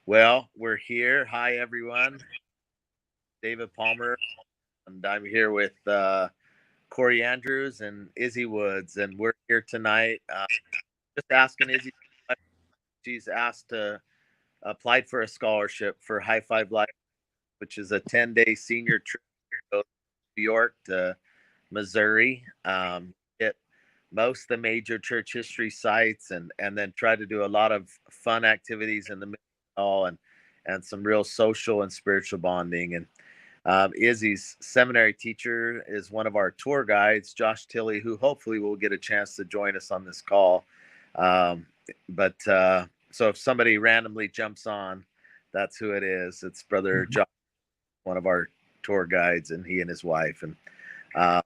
Well, we're here. Hi, everyone. David Palmer, and I'm here with Kori Andrews and Izzy Woods, and we're here tonight. Just asking Izzy. She's asked to applied for a scholarship for High Five Life, which is a 10-day senior trip to New York to Missouri. Hit most of the major church history sites, and then try to do a lot of fun activities in the middle all, and some real social and spiritual bonding. And Izzy's seminary teacher is one of our tour guides, Josh Tilley, who hopefully will get a chance to join us on this call. But so if somebody randomly jumps on, that's who it is. It's Brother Josh, one of our tour guides, and he and his wife. And uh,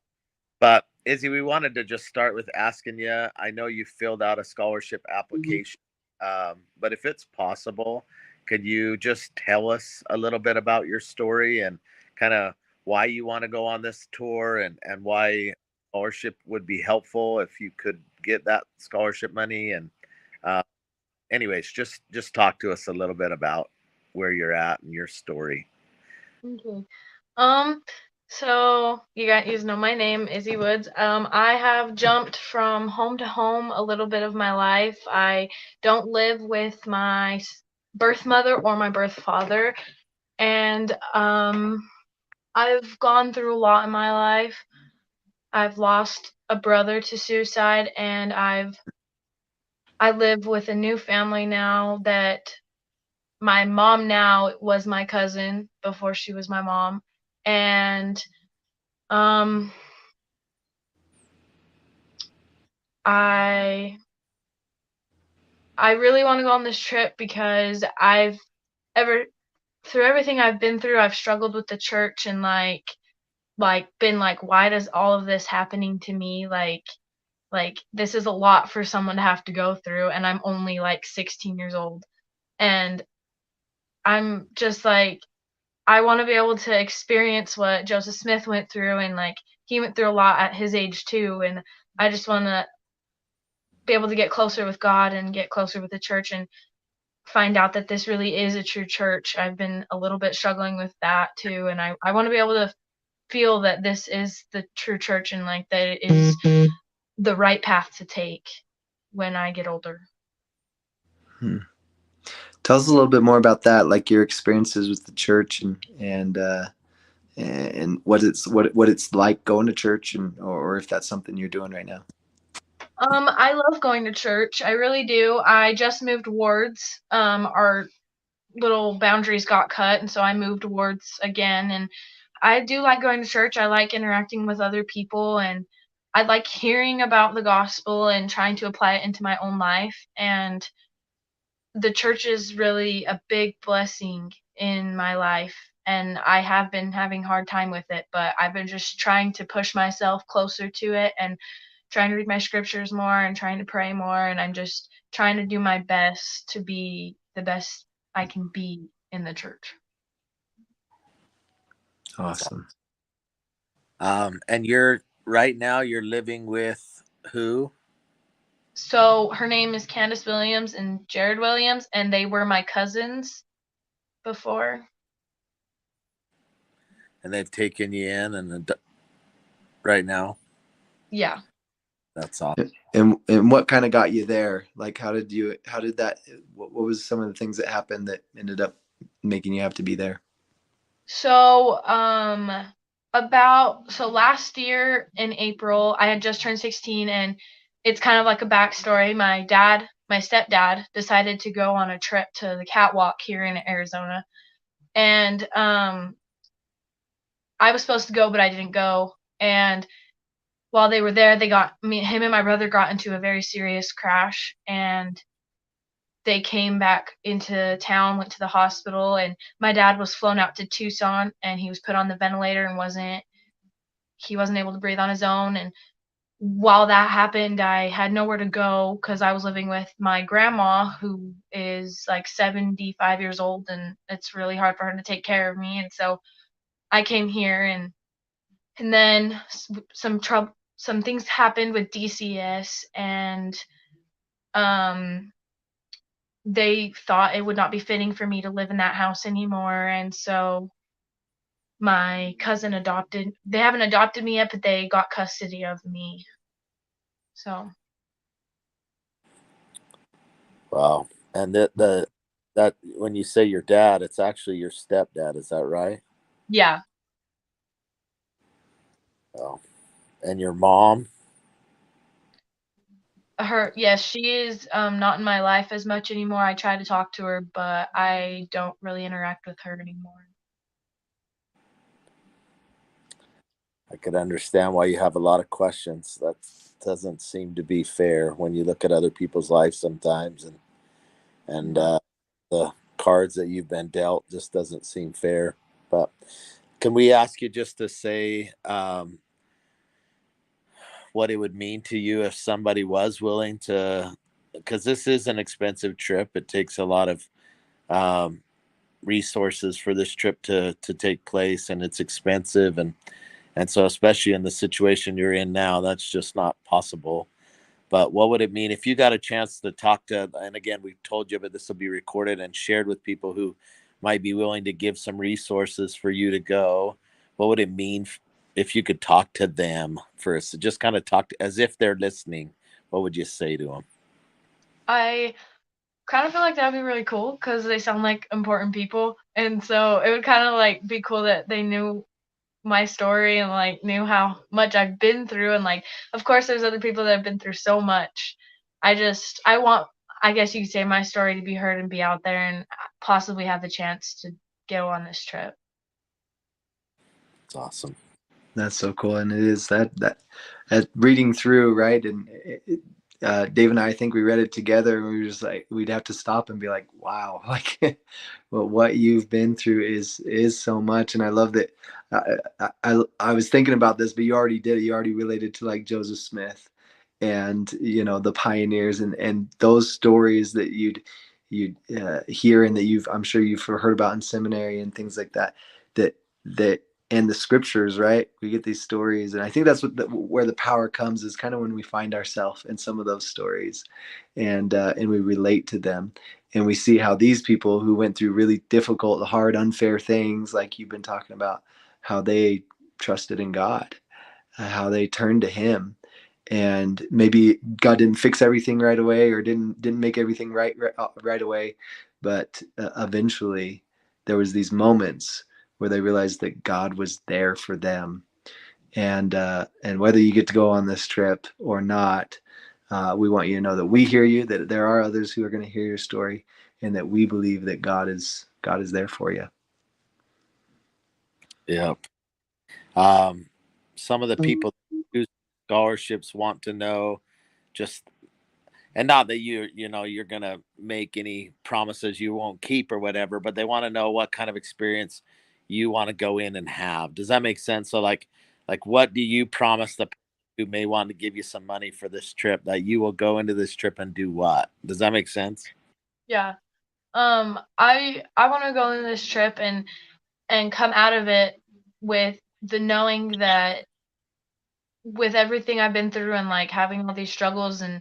but Izzy, we wanted to just start with asking you. I know you filled out a scholarship application, but if it's possible, could you just tell us a little bit about your story and kind of why you want to go on this tour and why scholarship would be helpful if you could get that scholarship money? And uh, anyways, just talk to us a little bit about where you're at and your story. Okay. Um, so you know my name, Izzy Woods. I have jumped from home to home a little bit of my life. I don't live with my birth mother or my birth father, and I've gone through a lot in my life. I've lost a brother to suicide, and I live with a new family now that my mom now was my cousin before she was my mom, and Um, I I really want to go on this trip because ever through everything I've been through, I've struggled with the church and been like, why does all of this happening to me? Like this is a lot for someone to have to go through, and I'm only like 16 years old, and I'm just like, I want to be able to experience what Joseph Smith went through, and like he went through a lot at his age too, and I just want to be able to get closer with God and get closer with the church and find out that this really is a true church. I've been a little bit struggling with that too, and I want to be able to feel that this is the true church and like that it is the right path to take when I get older. Hmm. Tell us a little bit more about that, like your experiences with the church and what it's like going to church, and or if that's something you're doing right now. I love going to church. I really do. I just moved wards. Our little boundaries got cut, and so I moved wards again. And I do like going to church. I like interacting with other people, and I like hearing about the gospel and trying to apply it into my own life. And the church is really a big blessing in my life. And I have been having a hard time with it, but I've been just trying to push myself closer to it and trying to read my scriptures more and trying to pray more. And I'm just trying to do my best to be the best I can be in the church. Awesome. And you're right now you're living with who? So her name is Candace Williams and Jared Williams, and they were my cousins before. And they've taken you in right now. Yeah. That's all. And what kind of got you there? Like, how did that? What was some of the things that happened that ended up making you have to be there? So, last year in April, I had just turned 16, and it's kind of like a backstory. My stepdad, decided to go on a trip to the catwalk here in Arizona, and I was supposed to go, but I didn't go. And while they were there, him and my brother got into a very serious crash, and they came back into town, went to the hospital, and my dad was flown out to Tucson, and he was put on the ventilator and he wasn't able to breathe on his own. And while that happened, I had nowhere to go because I was living with my grandma, who is like 75 years old, and it's really hard for her to take care of me. And so I came here, and then some things happened with DCS, and um they thought it would not be fitting for me to live in that house anymore, and so my cousin they haven't adopted me yet, but they got custody of me. So Wow. And that when you say your dad, it's actually your stepdad, is that right? yeah. Oh. And your mom? Yes, she is not in my life as much anymore. I try to talk to her, but I don't really interact with her anymore. I could understand why you have a lot of questions. That doesn't seem to be fair when you look at other people's lives sometimes, and Yeah. the cards that you've been dealt just doesn't seem fair. But can we ask you just to say what it would mean to you if somebody was willing to? Because this is an expensive trip. It takes a lot of um, resources for this trip to take place, and it's expensive, and so especially in the situation you're in now, that's just not possible. But what would it mean if you got a chance to talk to, and again, we told you, but this will be recorded and shared with people who might be willing to give some resources for you to go? What would it mean if you could talk to them first? Just kind of talk to, as if they're listening. What would you say to them? I kind of feel like that'd be really cool because they sound like important people, and so it would kind of like be cool that they knew my story and like knew how much I've been through, and like of course there's other people that have been through so much. I want, I guess you could say, my story to be heard and be out there and possibly have the chance to go on this trip. It's awesome. That's so cool, and it is that reading through, right? And Dave and I think we read it together, and we were just like, we'd have to stop and be like, wow, like, well, what you've been through is so much. And I love that. I was thinking about this, but you already did it. You already related to like Joseph Smith, and the pioneers, and those stories that you'd hear, and that I'm sure you've heard about in seminary and things like that. That and the scriptures, right? We get these stories, and I think that's where the power comes, is kind of when we find ourselves in some of those stories, and we relate to them, and we see how these people who went through really difficult, hard, unfair things, like you've been talking about, how they trusted in God, how they turned to Him, and maybe God didn't fix everything right away, or didn't make everything right away, but eventually there was these moments where they realized that God was there for them. And whether you get to go on this trip or not, we want you to know that we hear you, that there are others who are going to hear your story, and that we believe that God is there for you. Yep. Some of the people who scholarships want to know, just, and not that you're gonna make any promises you won't keep or whatever, but they want to know what kind of experience you want to go in and have. Does that make sense? So like what do you promise the person who may want to give you some money for this trip, that you will go into this trip and do what? Does that make sense? Yeah. I want to go on this trip and come out of it with the knowing that with everything I've been through and like having all these struggles and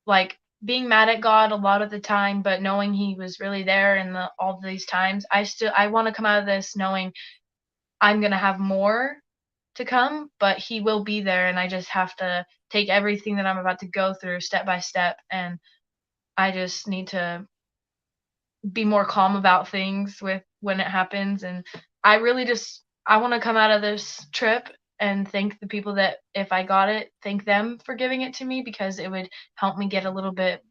like being mad at God a lot of the time, but knowing He was really there in all these times, I want to come out of this knowing I'm gonna have more to come, but He will be there, and I just have to take everything that I'm about to go through step by step, and I just need to be more calm about things with when it happens. And I want to come out of this trip and thank the people that, if I got it, thank them for giving it to me, because it would help me get a little bit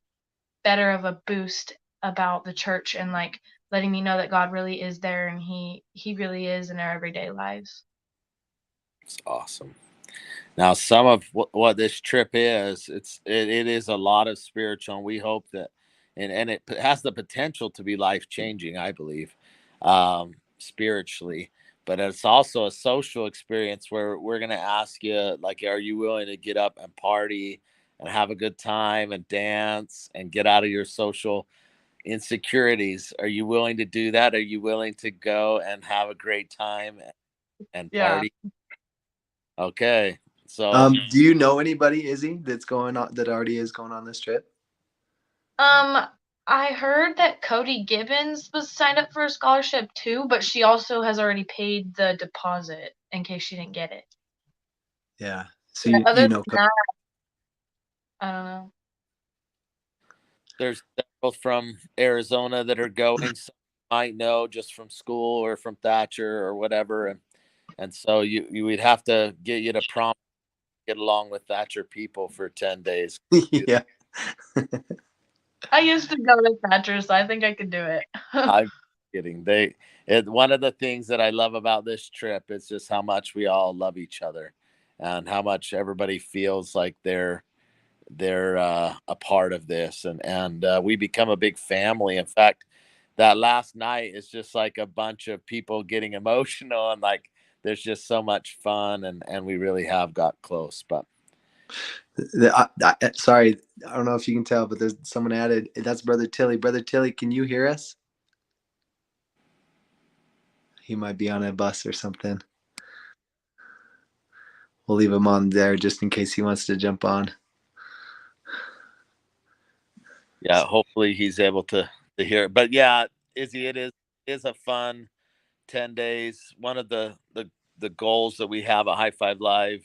better of a boost about the church and like letting me know that God really is there and he really is in our everyday lives. It's awesome. Now, some of what this trip is, it is a lot of spiritual, and we hope that, and it has the potential to be life changing, I believe, spiritually. But it's also a social experience where we're going to ask you, like, are you willing to get up and party and have a good time and dance and get out of your social insecurities? Are you willing to do that? Are you willing to go and have a great time and Yeah. party? Okay. So Do you know anybody, Izzy, that's going on, that already is going on this trip? Um I heard that Cody Gibbons was signed up for a scholarship too, but she also has already paid the deposit in case she didn't get it. Yeah. So Yeah, other you than know, that, I don't know. There's several from Arizona that are going. Some you might know just from school or from Thatcher or whatever, and so you would have to get you to prompt get along with Thatcher people for 10 days. yeah. I used to go to Thatcher, so I think I could do it. I'm kidding. One of the things that I love about this trip is just how much we all love each other, and how much everybody feels like they're a part of this, and we become a big family. In fact, that last night is just like a bunch of people getting emotional, and like there's just so much fun, and we really have got close. But Sorry, I don't know if you can tell, but there's someone added. That's Brother Tilly. Brother Tilly, can you hear us? He might be on a bus or something. We'll leave him on there just in case he wants to jump on. yeah, hopefully he's able to hear it. But yeah, Izzy, it is a fun 10 days. One of the goals that we have at High Five Live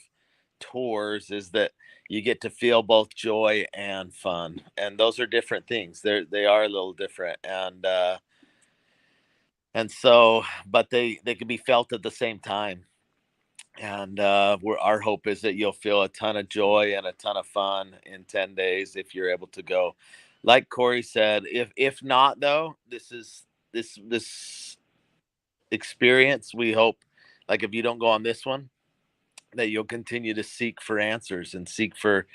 tours is that you get to feel both joy and fun, and those are different things. They are a little different, and so but they can be felt at the same time. And our hope is that you'll feel a ton of joy and a ton of fun in 10 days if you're able to go. Like Kori said, if not though, this experience, we hope, like if you don't go on this one, that you'll continue to seek for answers and seek for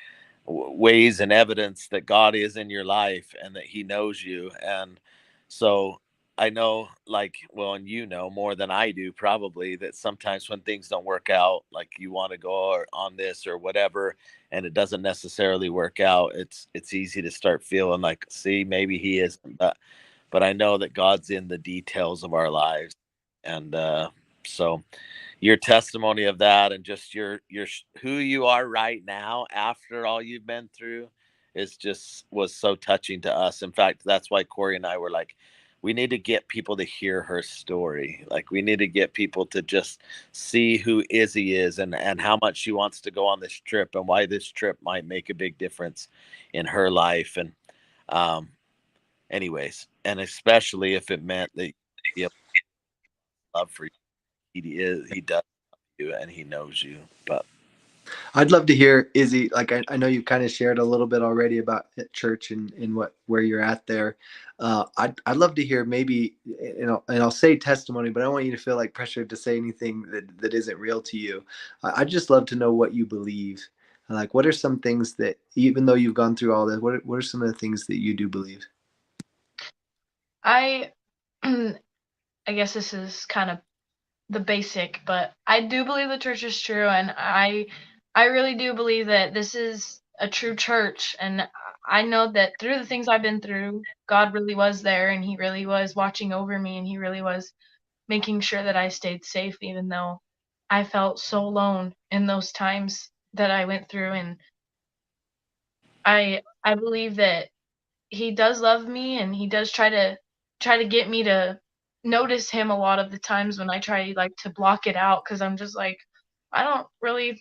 ways and evidence that God is in your life and that he knows you. And so I know, like, well, and you know more than I do probably, that sometimes when things don't work out, like you want to go on this or whatever, and it doesn't necessarily work out, it's easy to start feeling like, see, maybe he isn't. But I know that God's in the details of our lives. And so your testimony of that, and just your who you are right now after all you've been through, is just was so touching to us. In fact, that's why Kori and I were like, we need to get people to hear her story. Like, we need to get people to just see who Izzy is, and how much she wants to go on this trip, and why this trip might make a big difference in her life. And um anyways, and especially if it meant that you have love for you. He does love you, and he knows you. But I'd love to hear, Izzy, like I know you've kind of shared a little bit already about church and where you're at there. I'd love to hear, maybe, and I'll say testimony, but I don't want you to feel like pressured to say anything that isn't real to you. I'd just love to know what you believe. Like, what are some things that, even though you've gone through all this, what are some of the things that you do believe? I I guess this is kind of the basic, but I do believe the church is true, and I really do believe that this is a true church, and I know that through the things I've been through, God really was there, and he really was watching over me, and he really was making sure that I stayed safe, even though I felt so alone in those times that I went through. And I believe that he does love me, and he does try to get me to notice him a lot of the times when I try like to block it out, because I'm just like, I don't really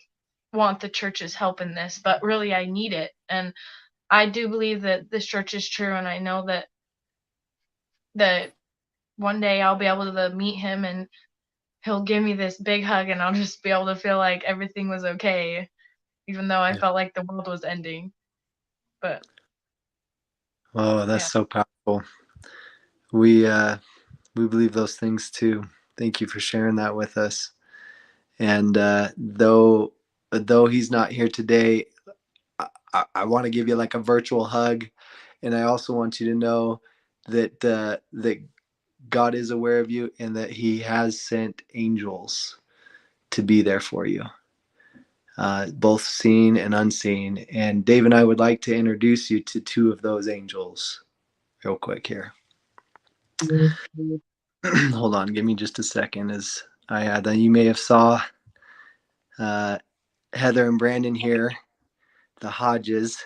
want the church's help in this, but really I need it. And I do believe that this church is true, and I know that one day I'll be able to meet him, and he'll give me this big hug, and I'll just be able to feel like everything was okay, even though I Yeah. felt like the world was ending. But Oh, that's yeah. so powerful. We believe those things too. Thank you for sharing that with us. And though he's not here today, I want to give you like a virtual hug, and I also want you to know that God is aware of you, and that He has sent angels to be there for you, both seen and unseen. And Dave and I would like to introduce you to two of those angels, real quick here. Hold on, give me just a second. As I had, you may have saw Heather and Brandon here, the Hodges.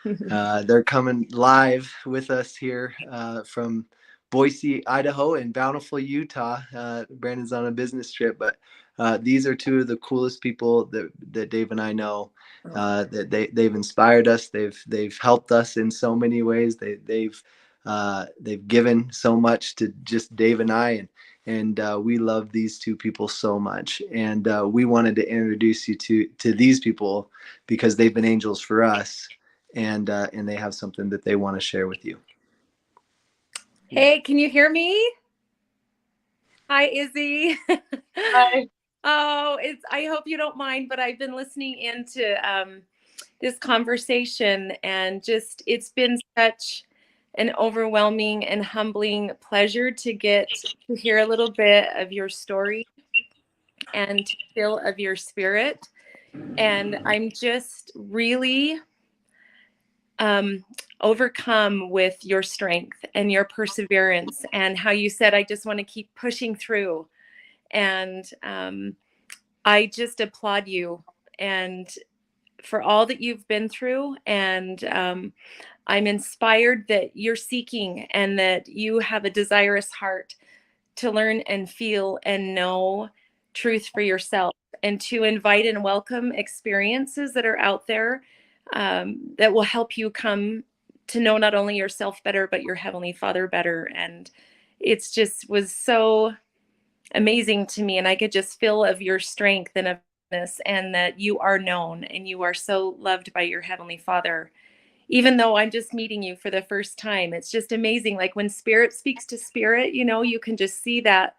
They're coming live with us here from Boise, Idaho, and Bountiful, Utah. Brandon's on a business trip, but these are two of the coolest people that Dave and I know. That they've inspired us. They've helped us in so many ways. They've given so much to just Dave and I, and we love these two people so much. And we wanted to introduce you to these people because they've been angels for us, and they have something that they want to share with you. Hey, can you hear me? Hi, Izzy. Hi. Oh, I hope you don't mind, but I've been listening into this conversation, and just it's been such an overwhelming and humbling pleasure to get to hear a little bit of your story and to feel of your spirit. And I'm just really overcome with your strength and your perseverance, and how you said, I just want to keep pushing through. And I just applaud you and for all that you've been through. And I'm inspired that you're seeking and that you have a desirous heart to learn and feel and know truth for yourself, and to invite and welcome experiences that are out there that will help you come to know not only yourself better, but your Heavenly Father better. And it's just was so amazing to me. And I could just feel of your strength and of this, and that you are known and you are so loved by your Heavenly Father. Even though I'm just meeting you for the first time, it's just amazing. Like when spirit speaks to spirit, you can just see that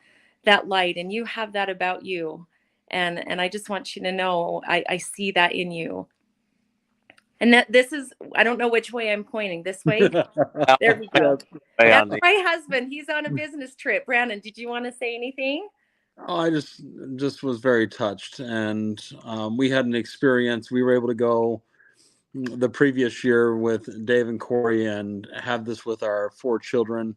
light, and you have that about you. And I just want you to know, I see that in you. And that this is, I don't know which way I'm pointing. This way? There we go. That's my husband. He's on a business trip. Brandon, did you want to say anything? Oh, I just was very touched, and we had an experience. We were able to go the previous year with Dave and Kori and have this with our 4 children,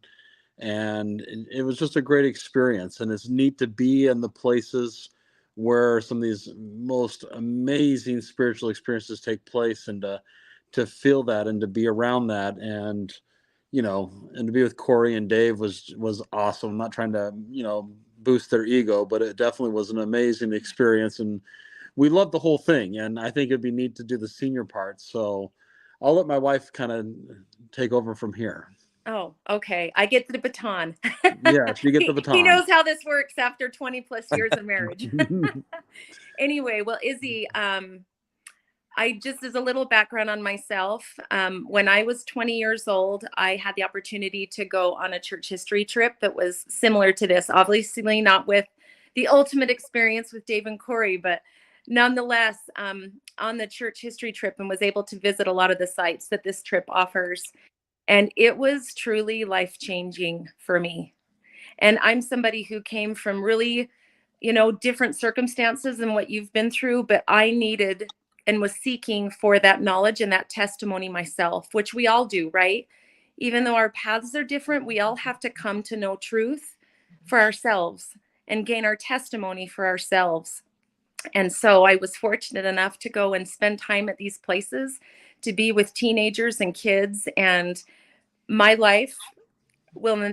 and it was just a great experience. And it's neat to be in the places where some of these most amazing spiritual experiences take place, and to feel that and to be around that, and and to be with Kori and Dave was awesome. I'm not trying to boost their ego, but it definitely was an amazing experience, and we loved the whole thing. And I think it'd be neat to do the senior part, so I'll let my wife kind of take over from here. Oh, okay. I get the baton. Yeah, you get the baton. He knows how this works after 20 plus years of marriage. Anyway, well, Izzy, I just, as a little background on myself, when I was 20 years old, I had the opportunity to go on a church history trip that was similar to this. Obviously not with the ultimate experience with Dave and Kori, but nonetheless, on the church history trip, and was able to visit a lot of the sites that this trip offers. And it was truly life-changing for me. And I'm somebody who came from really, different circumstances than what you've been through, but I needed and was seeking for that knowledge and that testimony myself, which we all do, right? Even though our paths are different, we all have to come to know truth for ourselves and gain our testimony for ourselves. And so I was fortunate enough to go and spend time at these places, to be with teenagers and kids. And my life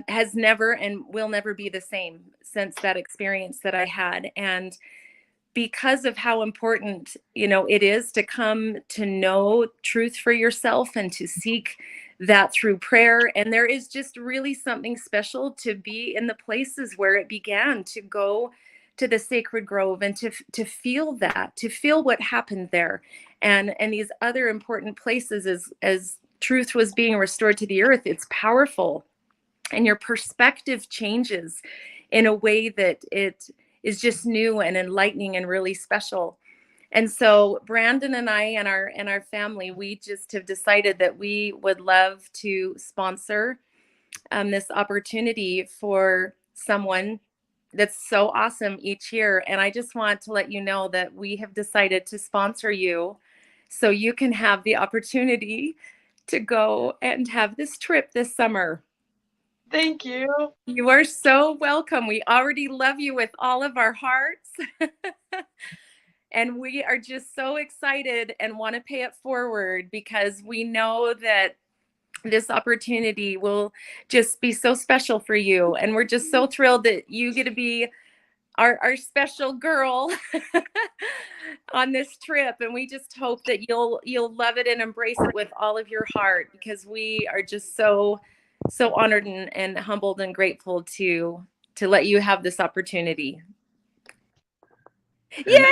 has never and will never be the same since that experience that I had. And because of how important, it is to come to know truth for yourself and to seek that through prayer. And there is just really something special to be in the places where it began, to go to the sacred grove and to feel that, to feel what happened there. And these other important places, as truth was being restored to the earth, it's powerful. And your perspective changes in a way that it is just new and enlightening and really special. And so Brandon and I and our family, we just have decided that we would love to sponsor this opportunity for someone that's so awesome each year. And I just want to let you know that we have decided to sponsor you so you can have the opportunity to go and have this trip this summer. Thank you. You are so welcome. We already love you with all of our hearts. And we are just so excited and want to pay it forward because we know that this opportunity will just be so special for you. And we're just so thrilled that you get to be our special girl on this trip. And we just hope that you'll love it and embrace it with all of your heart, because we are just so honored and humbled and grateful to let you have this opportunity. Yay!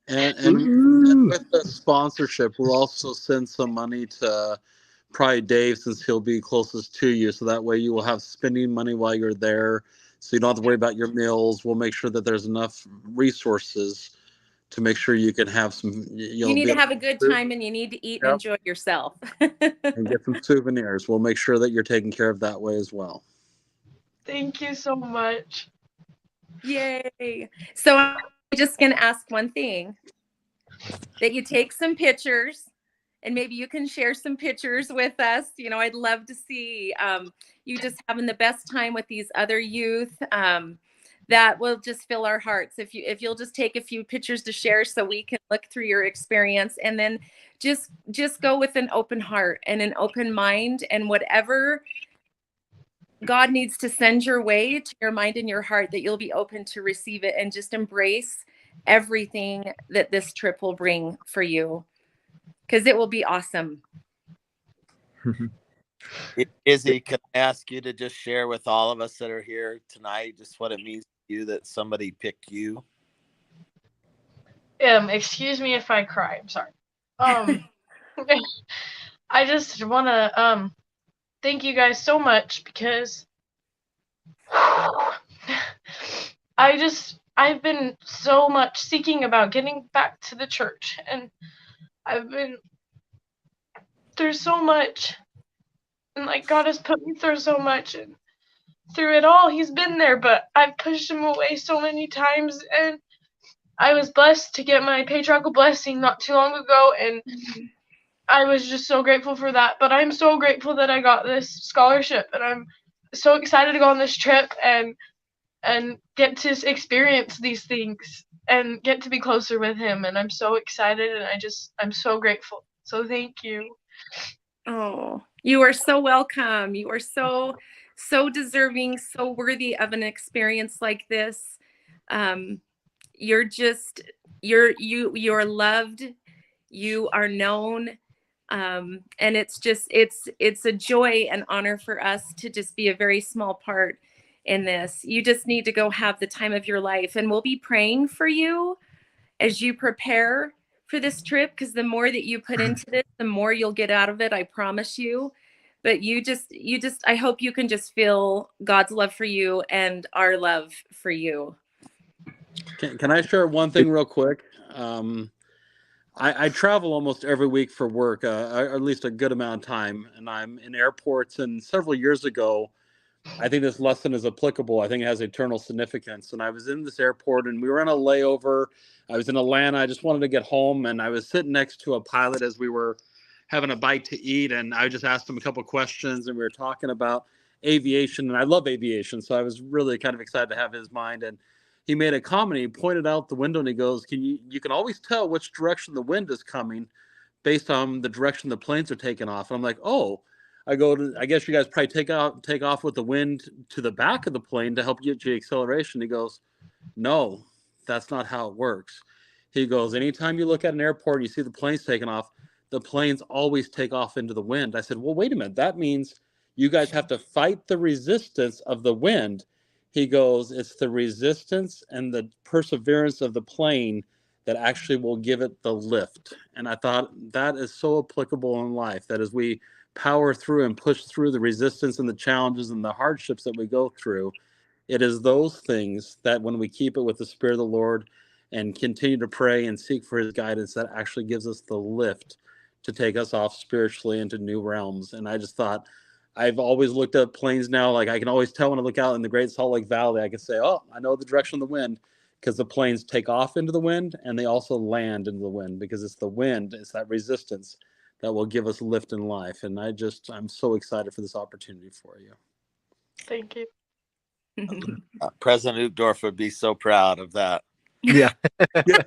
And with the sponsorship, we'll also send some money to probably Dave, since he'll be closest to you. So that way you will have spending money while you're there. So you don't have to worry about your meals. We'll make sure that there's enough resources to make sure you can have some. You need to have a good time, and you need to eat and enjoy yourself. And get some souvenirs. We'll make sure that you're taken care of that way as well. Thank you so much. Yay. So I'm just going to ask one thing, that you take some pictures, and maybe you can share some pictures with us. You know, I'd love to see you just having the best time with these other youth. That will just fill our hearts. If you'll just take a few pictures to share, so we can look through your experience, and then just go with an open heart and an open mind, and whatever God needs to send your way to your mind and your heart, that you'll be open to receive it and just embrace everything that this trip will bring for you, because it will be awesome. Izzy, can I ask you to just share with all of us that are here tonight just what it means to you that somebody picked you? Excuse me if I cry. I'm sorry. I just want to thank you guys so much, because I've been so much seeking about getting back to the church, and I've been through so much, and like God has put me through so much, and through it all He's been there, but I've pushed Him away so many times. And I was blessed to get my patriarchal blessing not too long ago, and I was just so grateful for that. But I'm so grateful that I got this scholarship, and I'm so excited to go on this trip and get to experience these things and get to be closer with Him. And I'm so excited, and I'm so grateful. So thank you. Oh, you are so welcome. You are so deserving, so worthy of an experience like this. You're loved. You are known. And it's a joy and honor for us to just be a very small part in this. You just need to go have the time of your life, and we'll be praying for you as you prepare for this trip, because the more that you put into this, the more you'll get out of it, I promise you. But you just I hope you can just feel God's love for you and our love for you. Can I share one thing real quick? I travel almost every week for work, or at least a good amount of time, and I'm in airports. And several years ago, I think this lesson is applicable. I think it has eternal significance. And I was in this airport, and we were on a layover. I was in Atlanta. I just wanted to get home, and I was sitting next to a pilot as we were having a bite to eat, and I just asked him a couple questions, and we were talking about aviation, and I love aviation, so I was really kind of excited to have his mind. And he made a comment. He pointed out the window, and he goes, you can always tell which direction the wind is coming based on the direction the planes are taking off. And I'm like, oh. I guess you guys probably take off with the wind to the back of the plane to help get you acceleration. He goes, no, that's not how it works. He goes, anytime you look at an airport and you see the planes taking off, the planes always take off into the wind. I said, well, wait a minute. That means you guys have to fight the resistance of the wind. He goes, it's the resistance and the perseverance of the plane that actually will give it the lift. And I thought that is so applicable in life, that as we power through and push through the resistance and the challenges and the hardships that we go through, it is those things that when we keep it with the Spirit of the Lord and continue to pray and seek for His guidance, that actually gives us the lift to take us off spiritually into new realms. And I just thought, I've always looked at planes now, like I can always tell when I look out in the Great Salt Lake Valley, I can say, oh, I know the direction of the wind, because the planes take off into the wind and they also land into the wind, because it's the wind, it's that resistance that will give us lift in life. And I'm so excited for this opportunity for you. Thank you. President Uchtdorf would be so proud of that. Yeah. Yeah,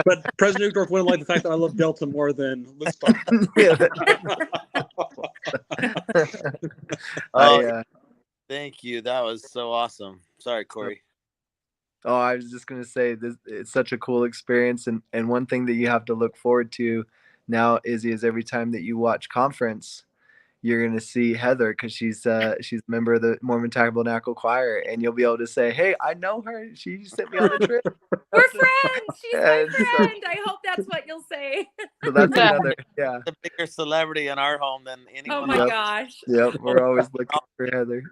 but President Uchtdorf wouldn't like the fact that I love Delta more than Lufthansa. Oh, thank you. That was so awesome. Sorry, Kori. Oh, I was just gonna say this. It's such a cool experience, and one thing that you have to look forward to now, Izzy, is every time that you watch conference, you're gonna see Heather because she's a member of the Mormon Tabernacle Choir, and you'll be able to say, "Hey, I know her. She sent me on a trip. We're friends. She's my And so- friend. I hope that's what you'll say. So that's Yeah. another, yeah. The bigger celebrity in our home than anyone Oh my else. gosh. Yep, we're always looking for Heather.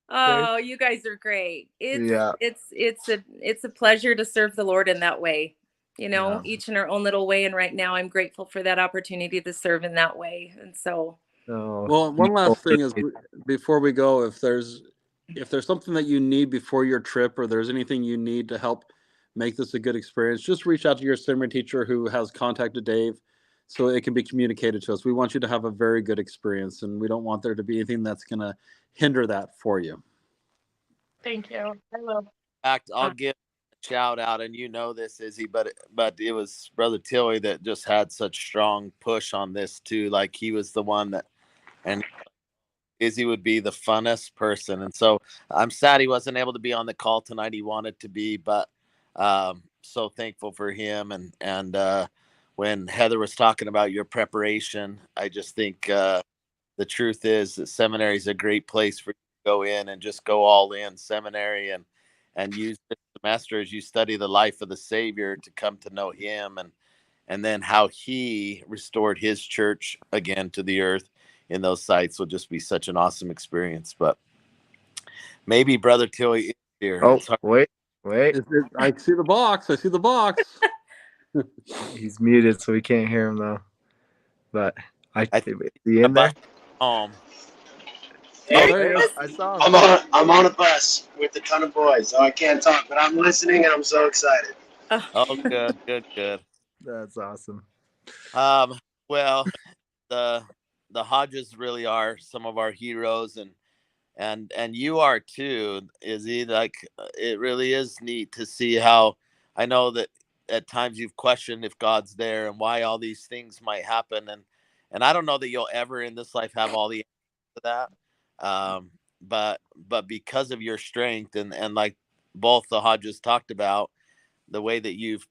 Oh, you guys are great. Yeah. It's a pleasure to serve the Lord in that way. You know, Yeah. each in our own little way. And right now I'm grateful for that opportunity to serve in that way. And so Oh, Well, one last thing is amazing. before we go, if there's something that you need before your trip, or there's anything you need to help make this a good experience, just reach out to your seminary teacher who has contacted Dave, so it can be communicated to us. We want you to have a very good experience, and we don't want there to be anything that's going to hinder that for you. Thank you. I will. In fact, I'll give a shout out, and you know this, Izzy, but it was Brother Tilly that just had such strong push on this too. Like, he was the one that, and Izzy would be the funnest person. And so I'm sad he wasn't able to be on the call tonight. He wanted to be, but so thankful for him. And when Heather was talking about your preparation, I just think the truth is that seminary is a great place for you to go in and just go all in seminary, and use this semester as you study the life of the Savior to come to know him, and then how he restored his church again to the earth in those sites will just be such an awesome experience. But maybe Brother Tilly is here. Oh, wait. I see the box. I see the box. He's muted, so we can't hear him though. But is he a in there? bus home. Oh, there you go. I saw him. I'm on a bus with a ton of boys, so I can't talk, but I'm listening and I'm so excited. Oh, good. That's awesome. Well, the Hodges really are some of our heroes, and you are too, Izzy. Like, it really is neat to see how, I know that at times you've questioned if God's there and why all these things might happen, and I don't know that you'll ever in this life have all the answers to that, but because of your strength, and like both the Hodges talked about, the way that you've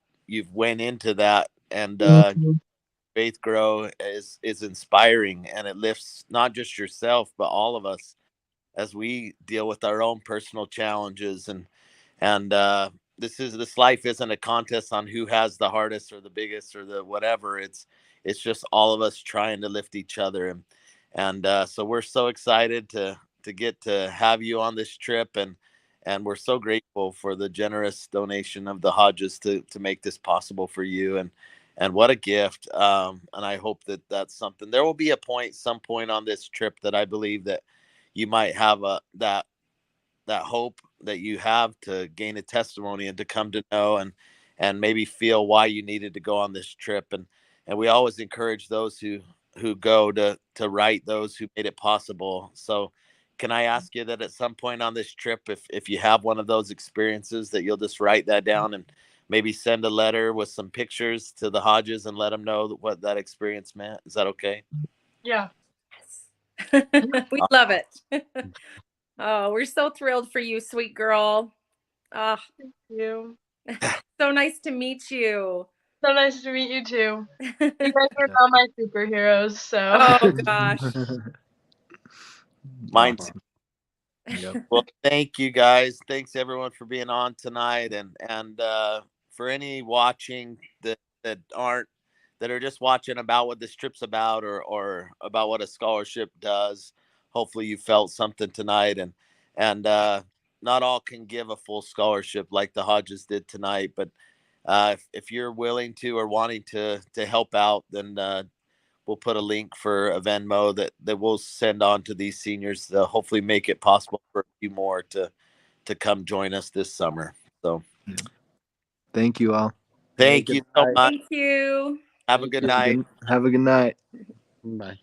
went into that, and faith grow is inspiring, and it lifts not just yourself but all of us as we deal with our own personal challenges, and this life isn't a contest on who has the hardest or the biggest or the whatever. It's just all of us trying to lift each other, and so we're so excited to get to have you on this trip, and we're so grateful for the generous donation of the Hodges to make this possible for you, and what a gift. And I hope that that's something. There will be some point on this trip that I believe that you might have that hope that you have to gain a testimony and to come to know and maybe feel why you needed to go on this trip. And we always encourage those who go to write those who made it possible. So can I ask you that at some point on this trip, if you have one of those experiences, that you'll just write that down and maybe send a letter with some pictures to the Hodges and let them know what that experience meant? Is that okay? Yeah. we love it. Oh, we're so thrilled for you, sweet girl. Oh, Thank you. so nice to meet you. So nice to meet you too. You guys are all my superheroes, so. Oh gosh. Mine Awesome. too. Yep. Well, thank you guys. Thanks everyone for being on tonight, and for any watching that are just watching about what this trip's about, or about what a scholarship does. Hopefully you felt something tonight, and not all can give a full scholarship like the Hodges did tonight, but if you're willing to or wanting to help out, then we'll put a link for a Venmo that we'll send on to these seniors to hopefully make it possible for a few more to come join us this summer. So Thank you all. thank you so much. Thank you. Have a good night. Have a good night. Bye.